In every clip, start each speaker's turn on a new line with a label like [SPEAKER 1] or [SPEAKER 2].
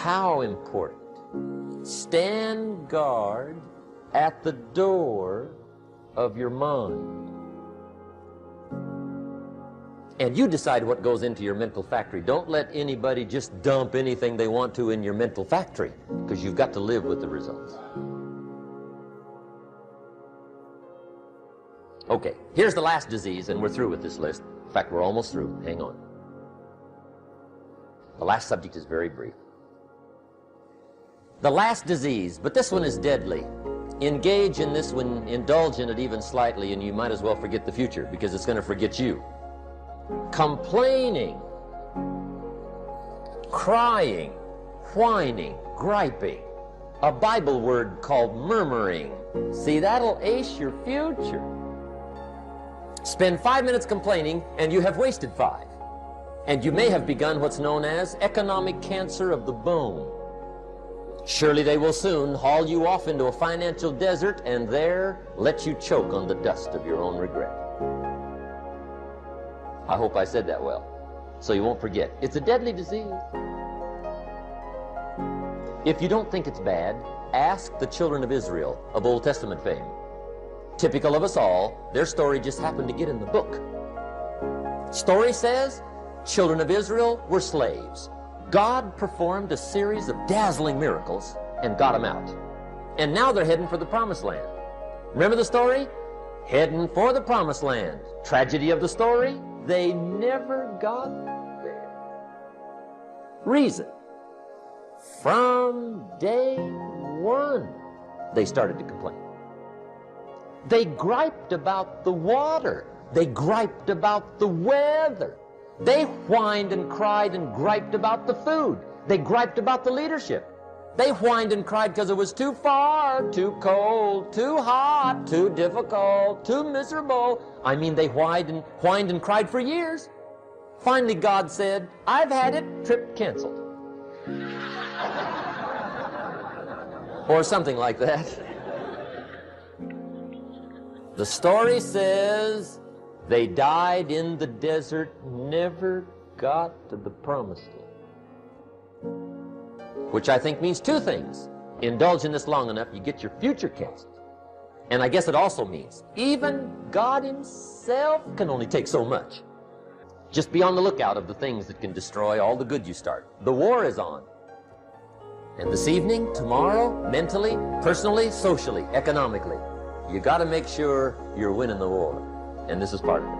[SPEAKER 1] How important. Stand guard at the door of your mind. And you decide what goes into your mental factory. Don't let anybody just dump anything they want to in your mental factory, because you've got to live with the results. Okay, here's the last disease, and we're through with this list. In fact, we're almost through. Hang on. The last subject is very brief. The last disease, but this one is deadly. Engage in this one, indulge in it even slightly, and you might as well forget the future, because it's going to forget you. Complaining, crying, whining, griping. A Bible word called murmuring. See, that'll ace your future. Spend 5 minutes complaining, and you have wasted 5. And you may have begun what's known as economic cancer of the bone. Surely they will soon haul you off into a financial desert and there let you choke on the dust of your own regret. I hope I said that well, so you won't forget. It's a deadly disease. If you don't think it's bad, ask the children of Israel of Old Testament fame. Typical of us all, their story just happened to get in the book. Story says, children of Israel were slaves. God performed a series of dazzling miracles and got them out. And now they're heading for the promised land. Remember the story? Heading for the promised land. Tragedy of the story? They never got there. Reason. From day one, they started to complain. They griped about the water. They griped about the weather. They whined and cried and griped about the food. They griped about the leadership. They whined and cried because it was too far, too cold, too hot, too difficult, too miserable. I mean, they whined and cried for years. Finally, God said, I've had it, trip canceled. Or something like that. The story says, they died in the desert, never got to the promised land. Which I think means two things. Indulge in this long enough, you get your future canceled. And I guess it also means even God himself can only take so much. Just be on the lookout of the things that can destroy all the good you start. The war is on. And this evening, tomorrow, mentally, personally, socially, economically, you got to make sure you're winning the war. And this is part of it.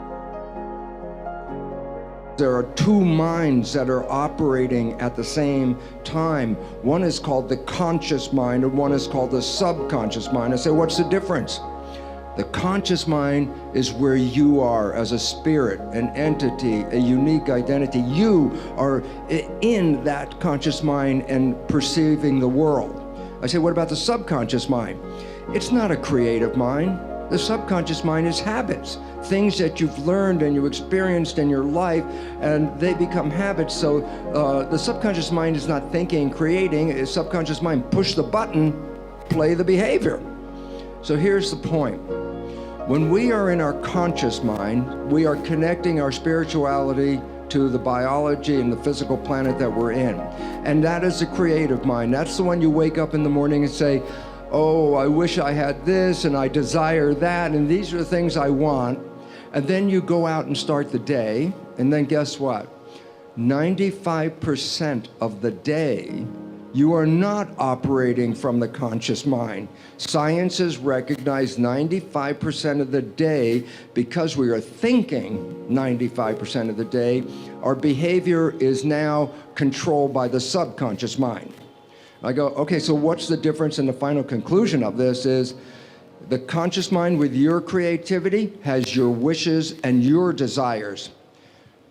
[SPEAKER 2] There are two minds that are operating at the same time. One is called the conscious mind and one is called the subconscious mind. I say, what's the difference? The conscious mind is where you are as a spirit, an entity, a unique identity. You are in that conscious mind and perceiving the world. I say, what about the subconscious mind? It's not a creative mind. The subconscious mind is habits, things that you've learned and you experienced in your life, and they become habits. So the subconscious mind is not thinking, creating. The subconscious mind, push the button, play the behavior. So here's the point. When we are in our conscious mind, we are connecting our spirituality to the biology and the physical planet that we're in. And that is the creative mind. That's the one you wake up in the morning and say, oh, I wish I had this and I desire that and these are the things I want. And then you go out and start the day, and then guess what? 95% of the day, you are not operating from the conscious mind. Science has recognized 95% of the day, because we are thinking 95% of the day, our behavior is now controlled by the subconscious mind. I go, okay, so what's the difference? And the final conclusion of this is the conscious mind with your creativity has your wishes and your desires.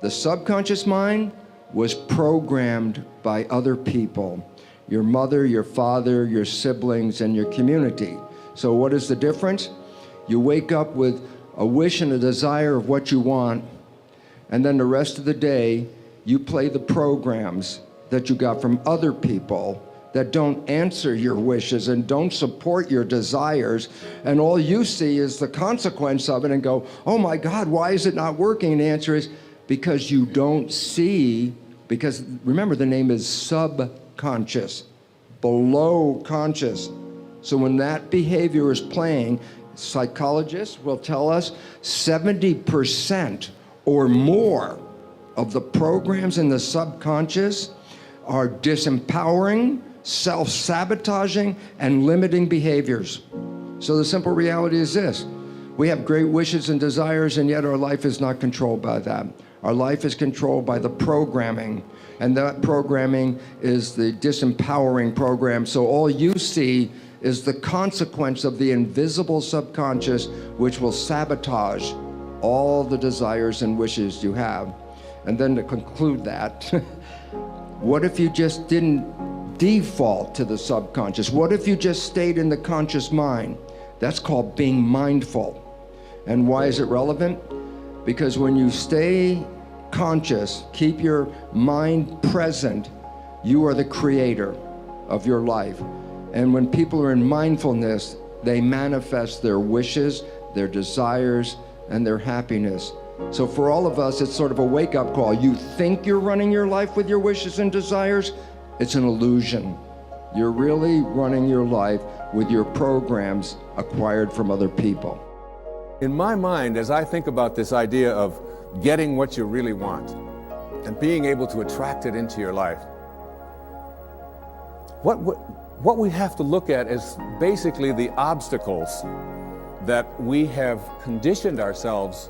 [SPEAKER 2] The subconscious mind was programmed by other people, your mother, your father, your siblings, and your community. So what is the difference? You wake up with a wish and a desire of what you want, and then the rest of the day, you play the programs that you got from other people that don't answer your wishes and don't support your desires, and all you see is the consequence of it and go, oh my God, why is it not working? And the answer is because you don't see, because remember the name is subconscious. subconscious, below conscious. So when that behavior is playing, psychologists will tell us 70% or more of the programs in the subconscious are disempowering, self-sabotaging, and limiting behaviors. So the simple reality is this: we have great wishes and desires, and yet our life is not controlled by that. Our life is controlled by the programming, and that programming is the disempowering program. So all you see is the consequence of the invisible subconscious, which will sabotage all the desires and wishes you have. And then to conclude that, what if you just didn't default to the subconscious? What if you just stayed in the conscious mind? That's called being mindful. And why is it relevant? Because when you stay conscious, keep your mind present, you are the creator of your life. And when people are in mindfulness, they manifest their wishes, their desires, and their happiness. So for all of us, it's sort of a wake-up call. You think you're running your life with your wishes and desires? It's an illusion. You're really running your life with your programs acquired from other people.
[SPEAKER 3] In my mind, as I think about this idea of getting what you really want and being able to attract it into your life, what we have to look at is basically the obstacles that we have conditioned ourselves.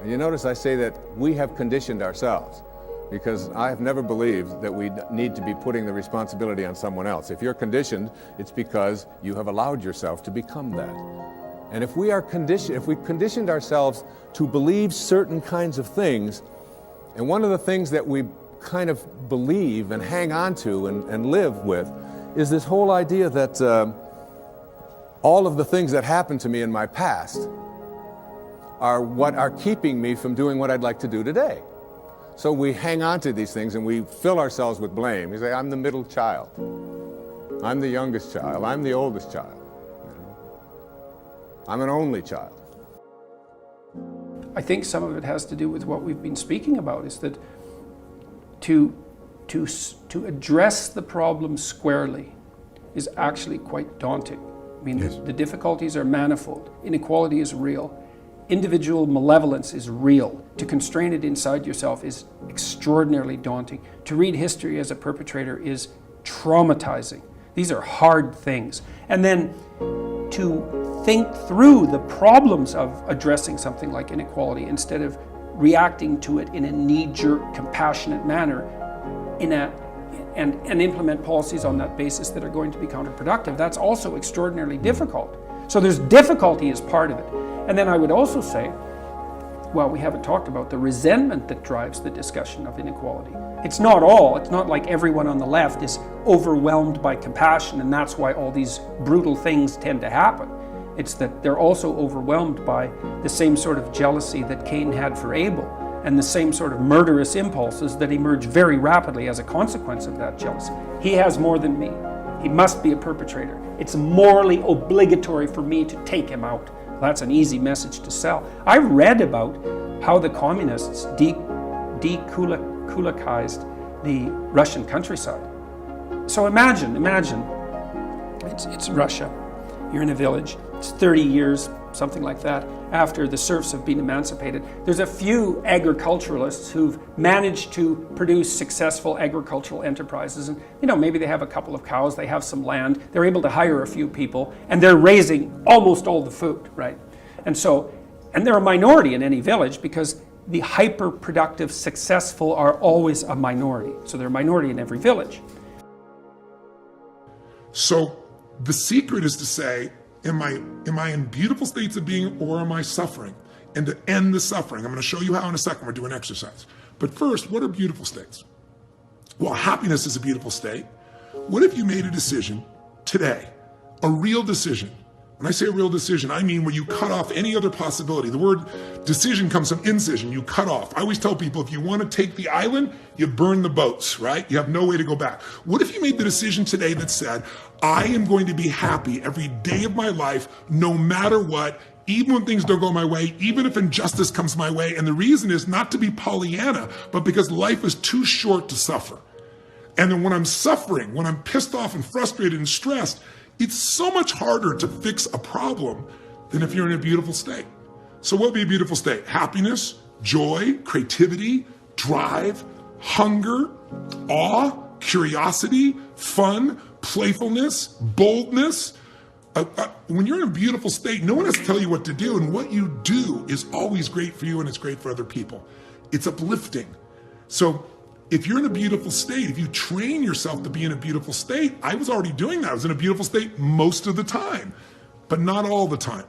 [SPEAKER 3] And you notice I say that we have conditioned ourselves, because I have never believed that we need to be putting the responsibility on someone else. If you're conditioned, it's because you have allowed yourself to become that. And if we've conditioned ourselves to believe certain kinds of things, and one of the things that we kind of believe and hang on to and live with is this whole idea that all of the things that happened to me in my past are what are keeping me from doing what I'd like to do today. So we hang on to these things and we fill ourselves with blame. We say, I'm the middle child. I'm the youngest child. I'm the oldest child. I'm an only child.
[SPEAKER 4] I think some of it has to do with what we've been speaking about, is that to address the problem squarely is actually quite daunting. I mean, yes. The difficulties are manifold. Inequality is real. Individual malevolence is real. To constrain it inside yourself is extraordinarily daunting. To read history as a perpetrator is traumatizing. These are hard things. And then to think through the problems of addressing something like inequality instead of reacting to it in a knee-jerk, compassionate manner and implement policies on that basis that are going to be counterproductive, that's also extraordinarily difficult. So there's difficulty as part of it. And then I would also say, well, we haven't talked about the resentment that drives the discussion of inequality. It's not like everyone on the left is overwhelmed by compassion and that's why all these brutal things tend to happen. It's that they're also overwhelmed by the same sort of jealousy that Cain had for Abel and the same sort of murderous impulses that emerge very rapidly as a consequence of that jealousy. He has more than me. He must be a perpetrator. It's morally obligatory for me to take him out. That's an easy message to sell. I read about how the communists dekulakized the Russian countryside. So imagine, it's Russia. You're in a village. It's 30 years, something like that, after the serfs have been emancipated. There's a few agriculturalists who've managed to produce successful agricultural enterprises. And, maybe they have a couple of cows, they have some land, they're able to hire a few people, and they're raising almost all the food, right? And they're a minority in any village because the hyper-productive, successful are always a minority. So they're a minority in every village.
[SPEAKER 5] So the secret is to say, am I in beautiful states of being, or am I suffering? And to end the suffering, I'm going to show you how in a second. We're doing exercise. But first, what are beautiful states? Well, happiness is a beautiful state. What if you made a decision today, a real decision? When I say a real decision, I mean where you cut off any other possibility. The word decision comes from incision, you cut off. I always tell people, if you want to take the island, you burn the boats, right? You have no way to go back. What if you made the decision today that said, I am going to be happy every day of my life, no matter what, even when things don't go my way, even if injustice comes my way. And the reason is not to be Pollyanna, but because life is too short to suffer. And then when I'm suffering, when I'm pissed off and frustrated and stressed, it's so much harder to fix a problem than if you're in a beautiful state. So what would be a beautiful state? Happiness, joy, creativity, drive, hunger, awe, curiosity, fun, playfulness, boldness. When you're in a beautiful state, no one has to tell you what to do, and what you do is always great for you and it's great for other people. It's uplifting. So if you're in a beautiful state, if you train yourself to be in a beautiful state, I was already doing that. I was in a beautiful state most of the time, but not all the time.